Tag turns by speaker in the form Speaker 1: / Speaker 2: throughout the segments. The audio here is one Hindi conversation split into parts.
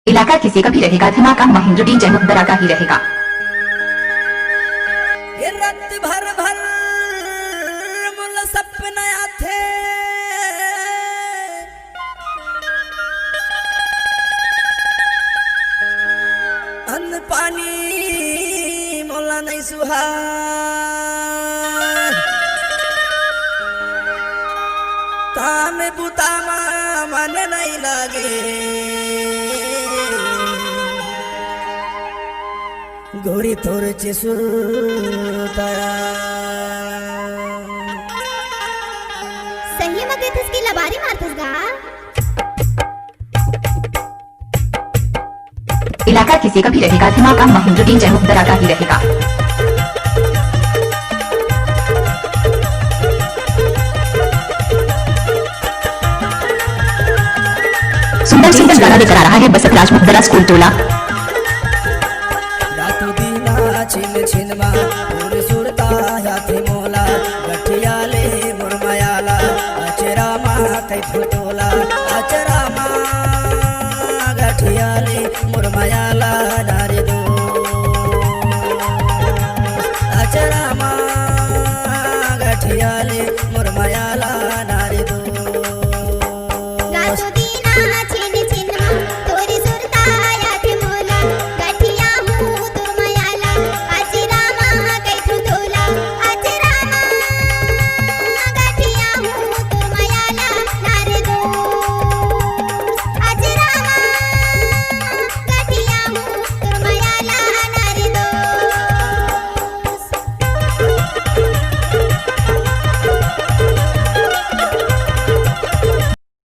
Speaker 1: इलाका किसी का भी रहेगा, धमाका महेंद्रुद्दीन जयमुद्दरा का ही रहेगा।
Speaker 2: रत भर भर मुल सपना थे, अन्न पानी मोला नहीं सुहा, काम बुता मन नहीं लागे, गोरी थोर चिसुताया
Speaker 3: सही मग येतेस की लबारी मारतेस का?
Speaker 1: इलाका किसी का भी रहेगा, धमाका महेंद्रुद्दीन जयमुद्दरा का ही रहेगा। सुंदर सुंदर गाना लेकर आ रहा है बसत राज मुद्दरा स्कूल टोला।
Speaker 2: छिन छिन मा पूरे सुरता हाथी मोला, गठिया ले मुरमयाला अचरा मा कई फुटोला, अचरा मा गठिया ले मुरमयाला नारे दो, अचरा मा गठिया ले मुरमयाला नारे दो।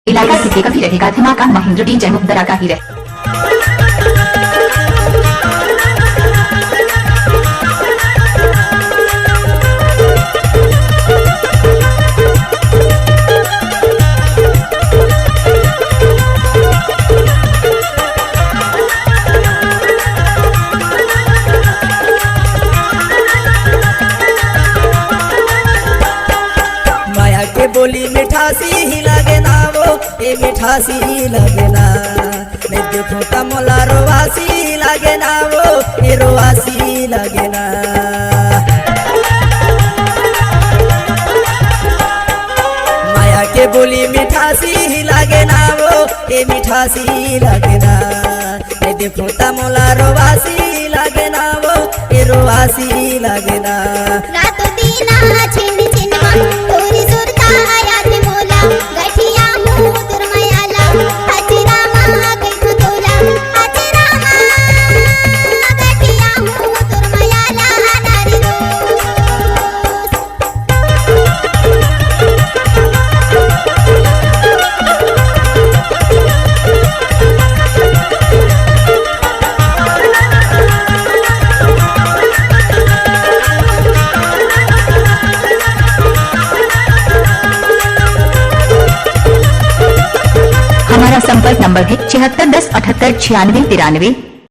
Speaker 1: इलाका किसी का भी रहेगा, धमाका महेंद्रुद्दीन जयमुद्दरा का ही रहेगा।
Speaker 2: बोली मिठासी ही लगे ना वो, ये मिठासी ही लगे ना, मैं देखो कमला रोवासी लगे ना वो, ये रोवासी लगे ना। माया के बोली मिठासी ही लगे ना वो, ये मिठासी लगे ना, मैं देखो कमला रोवासी लगे ना वो, ये रोवासी लगे ना।
Speaker 3: रातों दीना छिन छिन मा तोरी सुरता याद मोला, गठिया हूँ तुरमयाला अचरा मा कई फुटोला, अचरा मा गठिया हूँ तुरमयाला नारी
Speaker 1: हमारा संपर्क नंबर है 76 10 78 96 93।